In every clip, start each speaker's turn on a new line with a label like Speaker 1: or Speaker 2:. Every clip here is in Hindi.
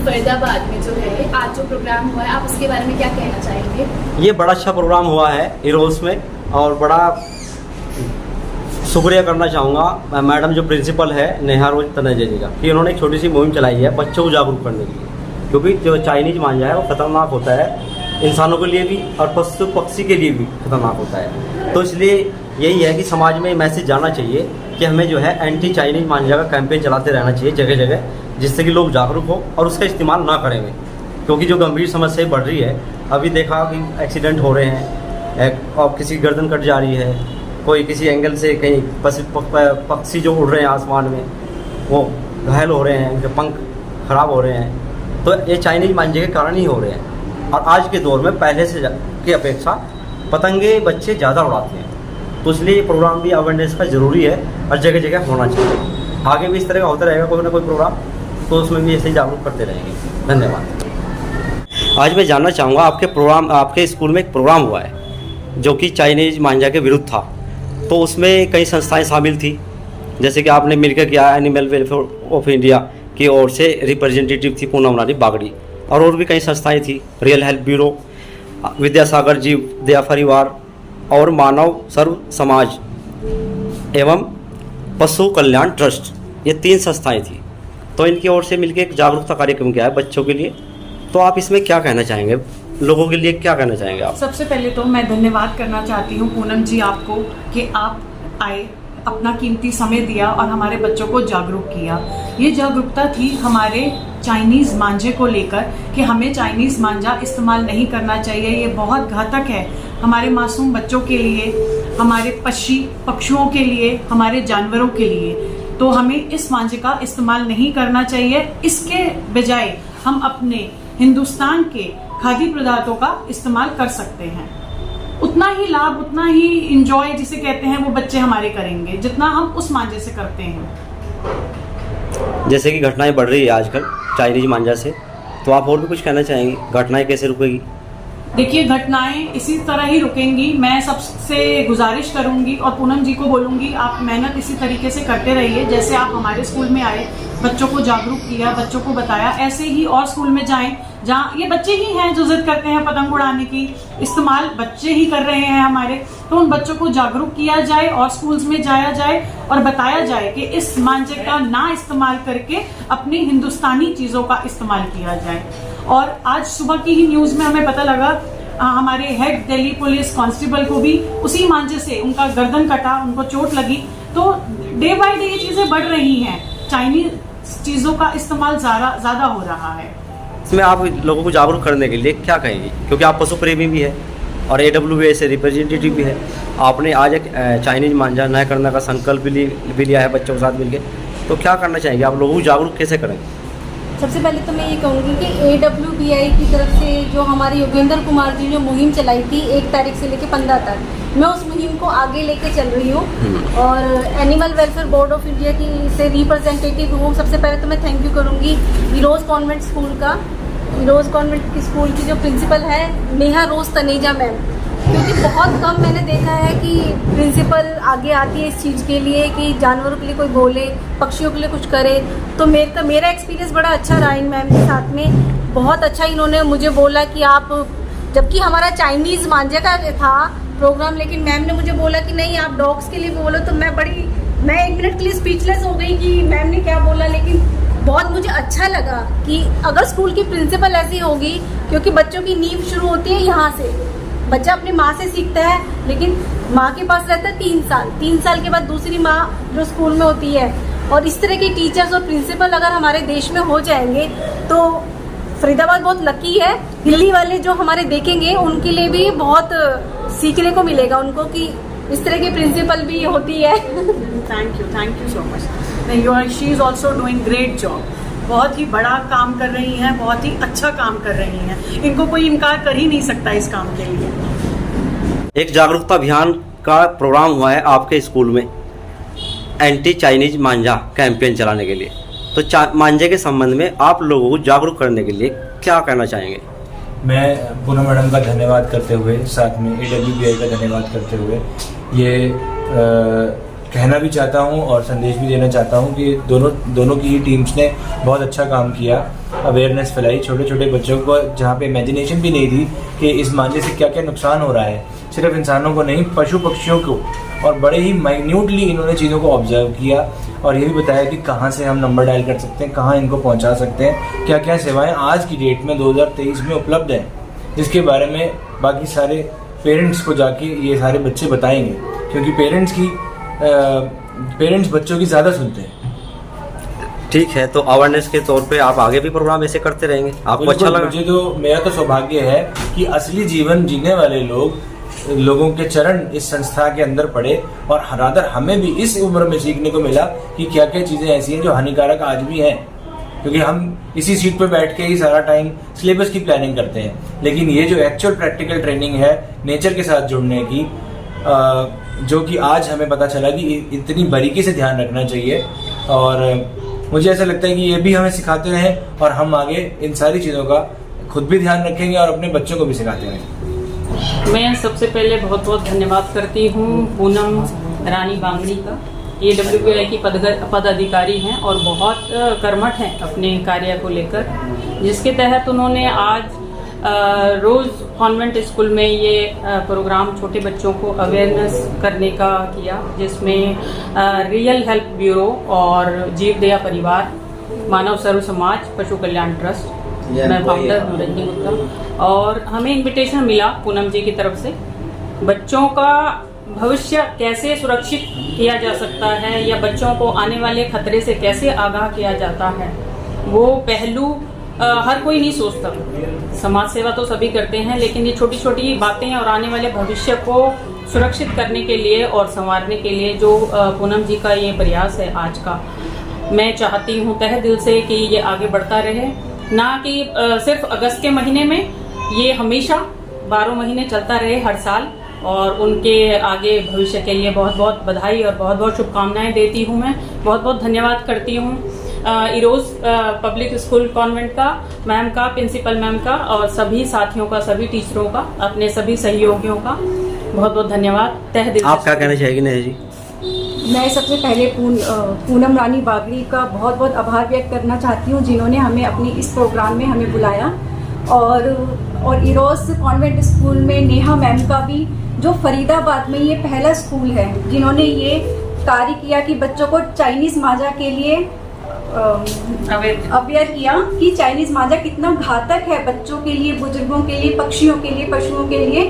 Speaker 1: फरीदाबाद में जो है आज जो प्रोग्राम हुआ है, आप उसके बारे में क्या कहना चाहेंगे?
Speaker 2: ये बड़ा अच्छा प्रोग्राम हुआ है इरोस में, और बड़ा शुक्रिया करना चाहूँगा मैडम जो प्रिंसिपल है नेहा रोज तनेजा जी का, कि उन्होंने एक छोटी सी मुहिम चलाई है बच्चों को जागरूक करने के लिए। क्योंकि जो चाइनीज मांझा है वो खतरनाक होता है इंसानों के लिए भी और पशु पक्षी के लिए भी खतरनाक होता है। तो इसलिए यही है कि समाज में मैसेज जाना चाहिए कि हमें जो है एंटी चाइनीज मांझा का कैंपेन चलाते रहना चाहिए जगह जगह, जिससे कि लोग जागरूक हो और उसका इस्तेमाल ना करें। क्योंकि जो गंभीर समस्या बढ़ रही है, अभी देखा कि एक्सीडेंट हो रहे हैं और किसी की गर्दन कट जा रही है, कोई किसी एंगल से कहीं पक्षी जो उड़ रहे हैं आसमान में वो घायल हो रहे हैं, उनके पंख खराब हो रहे हैं। तो ये चाइनीज मांझे के कारण ही हो रहे हैं। और आज के दौर में पहले से की अपेक्षा पतंगे बच्चे ज़्यादा उड़ाते हैं। तो इसलिए ये प्रोग्राम भी अवेयरनेस का ज़रूरी है और जगह जगह होना चाहिए। आगे भी इस तरह का होता रहेगा कोई ना कोई प्रोग्राम, तो उसमें भी ऐसे ही जागरूक करते रहेंगे। धन्यवाद। आज मैं जानना चाहूँगा आपके स्कूल में एक प्रोग्राम हुआ है जो कि चाइनीज मांझा के विरुद्ध था, तो उसमें कई संस्थाएं शामिल थी, जैसे कि आपने मिलकर किया एनिमल वेलफेयर ऑफ इंडिया की ओर से रिप्रेजेंटेटिव थी पूनम रानी बागड़ी, और भी कई संस्थाएं थी, रियल हेल्थ ब्यूरो, विद्यासागर जीव दया परिवार और मानव सर्व समाज एवं पशु कल्याण ट्रस्ट, ये 3 संस्थाएं थी। तो इनकी ओर से मिलकर एक जागरूकता कार्यक्रम किया है बच्चों के लिए। तो आप इसमें क्या कहना चाहेंगे, लोगों के लिए क्या कहना चाहेंगे आप?
Speaker 3: सबसे पहले तो मैं धन्यवाद करना चाहती हूँ पूनम जी आपको कि आप आए, अपना कीमती समय दिया और हमारे बच्चों को जागरूक किया। ये जागरूकता थी हमारे चाइनीज़ मांझे को लेकर कि हमें चाइनीज़ मांझा इस्तेमाल नहीं करना चाहिए, ये बहुत घातक है हमारे मासूम बच्चों के लिए, हमारे पक्षियों के लिए, हमारे जानवरों के लिए। तो हमें इस मांझे का इस्तेमाल नहीं करना चाहिए। इसके बजाय हम अपने हिंदुस्तान के खाद्य पदार्थों का इस्तेमाल कर सकते हैं। उतना ही लाभ, उतना ही इंजॉय जिसे कहते हैं वो बच्चे हमारे करेंगे जितना हम उस मांझे से करते हैं।
Speaker 2: जैसे कि घटनाएं बढ़ रही है आजकल चाइनीज मांझा से, तो आप और भी कुछ कहना चाहेंगे? घटनाएं कैसे रुकेगी?
Speaker 3: देखिए, घटनाएं इसी तरह ही रुकेंगी। मैं सबसे गुजारिश करूंगी और पूनम जी को बोलूंगी, आप मेहनत इसी तरीके से करते रहिए। जैसे आप हमारे स्कूल में आए, बच्चों को जागरूक किया, बच्चों को बताया, ऐसे ही और स्कूल में जाएं जहाँ ये बच्चे ही हैं जो जिद करते हैं पतंग उड़ाने की, इस्तेमाल बच्चे ही कर रहे हैं हमारे। तो उन बच्चों को जागरूक किया जाए और स्कूल्स में जाया जाए और बताया जाए कि इस मांझे का ना इस्तेमाल करके अपनी हिंदुस्तानी चीज़ों का इस्तेमाल किया जाए। और आज सुबह की ही न्यूज़ में हमें पता लगा हमारे हेड दिल्ली पुलिस कांस्टेबल को भी उसी मांझे से उनका गर्दन कटा, उनको चोट लगी। तो डे बाय डे ये चीज़ें बढ़ रही हैं, चाइनीज चीज़ों का इस्तेमाल ज़्यादा हो रहा है।
Speaker 2: इसमें आप लोगों को जागरूक करने के लिए क्या कहेंगे? क्योंकि आप पशु प्रेमी भी है और AWA से रिप्रेजेंटेटिव भी है, आपने आज एक चाइनीज मांझा न करने का संकल्प भी लिया है बच्चों के साथ मिलकर, तो क्या करना चाहेंगे? आप लोगों को जागरूक कैसे करें?
Speaker 4: सबसे पहले तो मैं ये कहूँगी कि AWBI की तरफ से जो हमारे योगेंद्र कुमार जी ने मुहिम चलाई थी 1 तारीख से लेकर 15 तक, मैं उस मुहिम को आगे लेके चल रही हूँ और animal welfare board of India की से रिप्रेजेंटेटिव हूँ। सबसे पहले तो मैं थैंक यू करूँगी इरोज कॉन्वेंट स्कूल का, इरोज कॉन्वेंट की स्कूल की जो प्रिंसिपल है नेहा रोज तनेजा मैम, क्योंकि बहुत कम मैंने देखा है कि प्रिंसिपल आगे आती है इस चीज़ के लिए कि जानवरों के लिए कोई बोले, पक्षियों के लिए कुछ करे। तो मेरा एक्सपीरियंस बड़ा अच्छा रहा इन मैम के साथ में। बहुत अच्छा इन्होंने मुझे बोला कि आप, जबकि हमारा चाइनीज़ मांझे का था प्रोग्राम, लेकिन मैम ने मुझे बोला कि नहीं आप डॉग्स के लिए बोलो। तो मैं 1 मिनट के लिए स्पीचलेस हो गई कि मैम ने क्या बोला, लेकिन बहुत मुझे अच्छा लगा कि अगर स्कूल की प्रिंसिपल ऐसी होगी, क्योंकि बच्चों की नींव शुरू होती है यहाँ से, बच्चा अपनी माँ से सीखता है, लेकिन माँ के पास रहता है 3 साल के बाद दूसरी माँ जो स्कूल में होती है। और इस तरह के टीचर्स और प्रिंसिपल अगर हमारे देश में हो जाएंगे तो फरीदाबाद बहुत लकी है। दिल्ली वाले जो हमारे देखेंगे उनके लिए भी बहुत सीखने को मिलेगा उनको कि इस तरह की प्रिंसिपल भी होती है।
Speaker 3: Thank you so much. She is also doing great job. बहुत ही बड़ा काम कर रही हैं, बहुत ही अच्छा काम कर रही हैं, इनको कोई इनकार कर ही नहीं सकता इस काम के लिए।
Speaker 2: एक जागरूकता अभियान का प्रोग्राम हुआ है आपके स्कूल में एंटी चाइनीज मांझा कैंपेन चलाने के लिए, तो मांझे के संबंध में आप लोगों को जागरूक करने के लिए क्या कहना चाहेंगे?
Speaker 5: मैं पूनम मैडम का धन्यवाद करते हुए, साथ में AWBI का धन्यवाद करते हुए, ये कहना भी चाहता हूँ और संदेश भी देना चाहता हूँ कि दोनों की ही टीम्स ने बहुत अच्छा काम किया, अवेयरनेस फैलाई छोटे छोटे बच्चों को, जहाँ पे इमेजिनेशन भी नहीं थी कि इस मांझे से क्या क्या नुकसान हो रहा है, सिर्फ इंसानों को नहीं पशु पक्षियों को, और बड़े ही माइन्यूटली इन्होंने चीज़ों को ऑब्जर्व किया और ये भी बताया कि कहाँ से हम नंबर डायल कर सकते हैं, कहाँ इनको पहुँचा सकते हैं, क्या क्या सेवाएँ आज की डेट में 2023 में उपलब्ध हैं, जिसके बारे में बाकी सारे पेरेंट्स को जाके ये सारे बच्चे बताएंगे, क्योंकि पेरेंट्स बच्चों की ज़्यादा सुनते हैं।
Speaker 2: ठीक है, तो अवेयरनेस के तौर पे आप आगे भी प्रोग्राम ऐसे करते रहेंगे, आपको अच्छा लगा?
Speaker 5: मेरा तो सौभाग्य है कि असली जीवन जीने वाले लोगों के चरण इस संस्था के अंदर पड़े और रादर हमें भी इस उम्र में सीखने को मिला कि क्या क्या चीज़ें ऐसी हैं जो हानिकारक आज भी हैं, क्योंकि हम इसी सीट पर बैठ के ही सारा टाइम सिलेबस की प्लानिंग करते हैं, लेकिन ये जो एक्चुअल प्रैक्टिकल ट्रेनिंग है नेचर के साथ जुड़ने की, जो कि आज हमें पता चला कि इतनी बारीकी से ध्यान रखना चाहिए, और मुझे ऐसा लगता है कि ये भी हमें सिखाते रहें और हम आगे इन सारी चीज़ों का खुद भी ध्यान रखेंगे और अपने बच्चों को भी सिखाते रहें।
Speaker 3: मैं सबसे पहले बहुत बहुत धन्यवाद करती हूँ पूनम रानी बांगड़ी का। ये WBI की पदाधिकारी हैं और बहुत कर्मठ हैं अपने कार्य को लेकर, जिसके तहत उन्होंने आज रोज़ कॉन्वेंट स्कूल में ये प्रोग्राम छोटे बच्चों को अवेयरनेस करने का किया, जिसमें रियल हेल्प ब्यूरो और जीव दया परिवार, मानव सर्व समाज, पशु कल्याण ट्रस्ट, मैं फाउंडर नूरंजन गुप्ता, और हमें इनविटेशन मिला पूनम जी की तरफ से। बच्चों का भविष्य कैसे सुरक्षित किया जा सकता है या बच्चों को आने वाले खतरे से कैसे आगाह किया जाता है, वो पहलू हर कोई नहीं सोचता। समाज सेवा तो सभी करते हैं, लेकिन ये छोटी छोटी बातें और आने वाले भविष्य को सुरक्षित करने के लिए और संवारने के लिए जो पूनम जी का ये प्रयास है आज का, मैं चाहती हूँ तहे दिल से कि ये आगे बढ़ता रहे, ना कि सिर्फ अगस्त के महीने में, ये हमेशा 12 महीने चलता रहे हर साल। और उनके आगे भविष्य के लिए बहुत बहुत बधाई और बहुत बहुत शुभकामनाएं देती हूँ। मैं बहुत बहुत धन्यवाद करती हूँ इरोज पब्लिक स्कूल कॉन्वेंट का, मैम का, प्रिंसिपल मैम का, और सभी साथियों का, सभी टीचरों का, अपने सभी सहयोगियों का बहुत बहुत धन्यवाद। तहे दिल से
Speaker 2: आप क्या कहना चाहेंगे नेहा जी?
Speaker 1: मैं सबसे पहले पूनम रानी बागड़ी का बहुत बहुत आभार व्यक्त करना चाहती हूँ, जिन्होंने हमें अपनी इस प्रोग्राम में हमें बुलाया, और इरोज कॉन्वेंट स्कूल में नेहा मैम का भी, जो फरीदाबाद में ये पहला स्कूल है जिन्होंने ये कार्य किया कि बच्चों को चाइनीज़ माजा के लिए अवेयर किया कि चाइनीज़ माजा कितना घातक है बच्चों के लिए, बुजुर्गों के लिए, पक्षियों के लिए, पशुओं के लिए।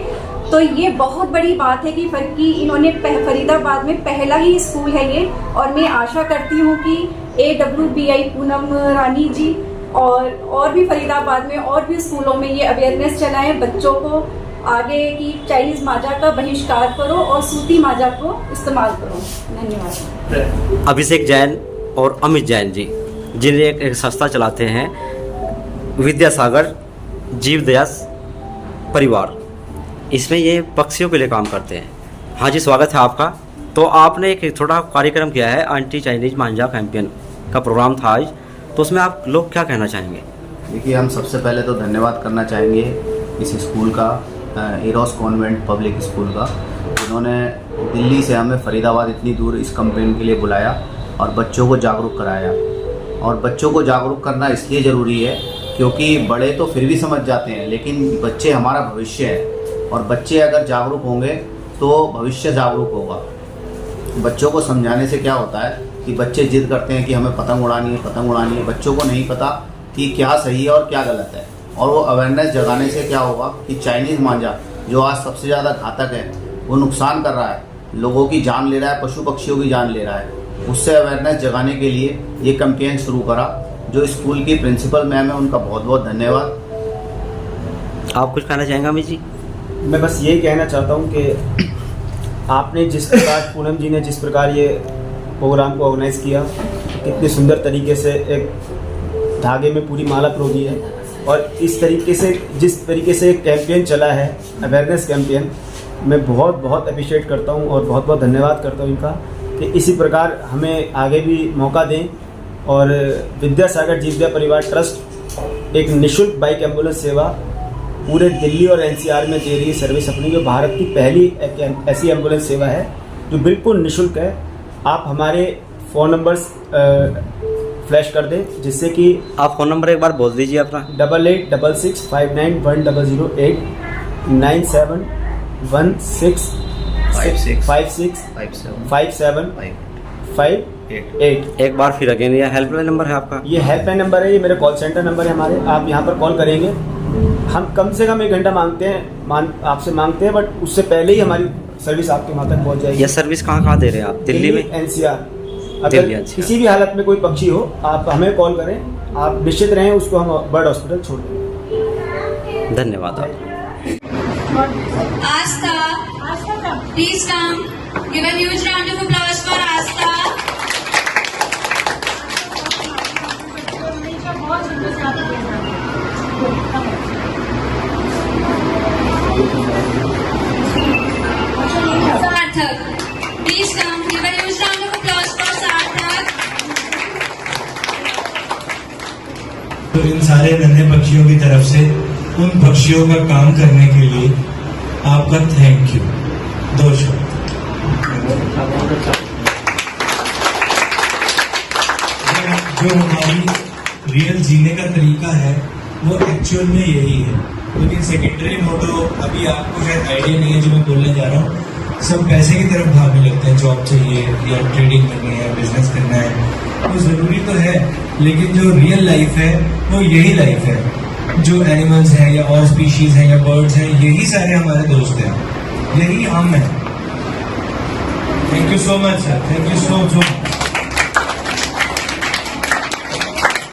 Speaker 1: तो ये बहुत बड़ी बात है कि इन्होंने फरीदाबाद में पहला ही स्कूल है ये, और मैं आशा करती हूँ कि AWBI पूनम रानी जी और भी फरीदाबाद में और भी स्कूलों में ये अवेयरनेस चलाएं, बच्चों को आगे की चाइनीज़ माजा का बहिष्कार करो और सूती माजा को इस्तेमाल करो। धन्यवाद।
Speaker 2: अभिषेक जैन और अमित जैन जी, जिन्हें एक संस्था चलाते हैं विद्यासागर जीव दया परिवार, इसमें ये पक्षियों के लिए काम करते हैं। हाँ जी, स्वागत है आपका। तो आपने एक छोटा कार्यक्रम किया है, एंटी चाइनीज मांझा कैंपेन का प्रोग्राम था आज, तो उसमें आप लोग क्या कहना चाहेंगे?
Speaker 6: देखिए, हम सबसे पहले तो धन्यवाद करना चाहेंगे इस स्कूल का, इरोज कॉन्वेंट पब्लिक स्कूल का, जिन्होंने दिल्ली से हमें फरीदाबाद इतनी दूर इस कैंपेन के लिए बुलाया और बच्चों को जागरूक कराया। और बच्चों को जागरूक करना इसलिए ज़रूरी है क्योंकि बड़े तो फिर भी समझ जाते हैं, लेकिन बच्चे हमारा भविष्य है, और बच्चे अगर जागरूक होंगे तो भविष्य जागरूक होगा। बच्चों को समझाने से क्या होता है कि बच्चे जिद करते हैं कि हमें पतंग उड़ानी है, पतंग उड़ानी है। बच्चों को नहीं पता कि क्या सही है और क्या गलत है, और वो अवेयरनेस जगाने से क्या होगा कि चाइनीज़ मांझा जो आज सबसे ज़्यादा घातक है, वो नुकसान कर रहा है, लोगों की जान ले रहा है, पशु पक्षियों की जान ले रहा है। उससे अवेयरनेस जगाने के लिए ये कैंपेन शुरू करा। जो स्कूल की प्रिंसिपल मैम है, उनका बहुत बहुत धन्यवाद।
Speaker 2: आप कुछ कहना चाहेंगे अमित जी?
Speaker 7: मैं बस यही कहना चाहता हूँ कि आपने जिस प्रकार, पूनम जी ने जिस प्रकार ये प्रोग्राम को ऑर्गेनाइज़ किया, कितने सुंदर तरीके से एक धागे में पूरी माला पिरोई है, और इस तरीके से जिस तरीके से एक कैंपेन चला है, अवेयरनेस कैंपेन, मैं बहुत बहुत अप्रिशिएट करता हूँ और बहुत बहुत धन्यवाद करता हूँ इनका कि इसी प्रकार हमें आगे भी मौका दें। और विद्यासागर जीव दया परिवार ट्रस्ट एक निःशुल्क बाइक एम्बुलेंस सेवा पूरे दिल्ली और NCR में दे रही है सर्विस अपनी, जो भारत की पहली ऐसी एम्बुलेंस सेवा है जो बिल्कुल निःशुल्क है। आप हमारे फ़ोन नंबर्स फ्लैश कर दें, जिससे कि
Speaker 2: आप फ़ोन नंबर एक बार बोल दीजिए अपना।
Speaker 6: 57
Speaker 7: 8866591008 9716565758।
Speaker 2: एक बार फिर अगेन, ये हेल्पलाइन नंबर है आपका?
Speaker 7: ये हेल्पलाइन नंबर है, ये मेरे कॉल सेंटर नंबर है हमारे। आप यहाँ पर कॉल करेंगे, हम कम से कम 1 घंटा आपसे मांगते हैं, बट उससे पहले ही हमारी सर्विस आपके वहाँ तक पहुँच जाएगी।
Speaker 2: ये सर्विस कहाँ दे रहे हैं आप? दिल्ली में?
Speaker 7: NCR। अगर
Speaker 2: दिल्ली, अच्छा।
Speaker 7: किसी भी हालत में कोई पक्षी हो, आप हमें कॉल करें, आप निश्चित रहें, उसको हम बर्ड हॉस्पिटल छोड़ देंगे।
Speaker 2: धन्यवाद आप।
Speaker 8: Asta, please come. Give a huge round of applause for Asta. Sarthak, please come. Give a huge round of applause for Sarthak.
Speaker 9: तो इन सारे नन्हे पक्षियों की तरफ से उन पक्षियों का काम करने के लिए आपका थैंक यू। 2 शब्द। जो हमारी रियल जीने का तरीका है वो एक्चुअल में यही है, लेकिन सेकेंडरी मोटो अभी आपको शायद आइडिया नहीं है जो मैं बोलने जा रहा हूँ। सब पैसे की तरफ भागने लगते हैं, जॉब चाहिए या ट्रेडिंग करनी है, बिजनेस करना है, वो जरूरी तो है, लेकिन जो रियल लाइफ है वो यही लाइफ है। जो एनिमल्स हैं या और स्पीशीज हैं या बर्ड्स हैं, यही सारे हमारे दोस्त हैं, यही हम हैं। Thank you so much sir, thank you so much.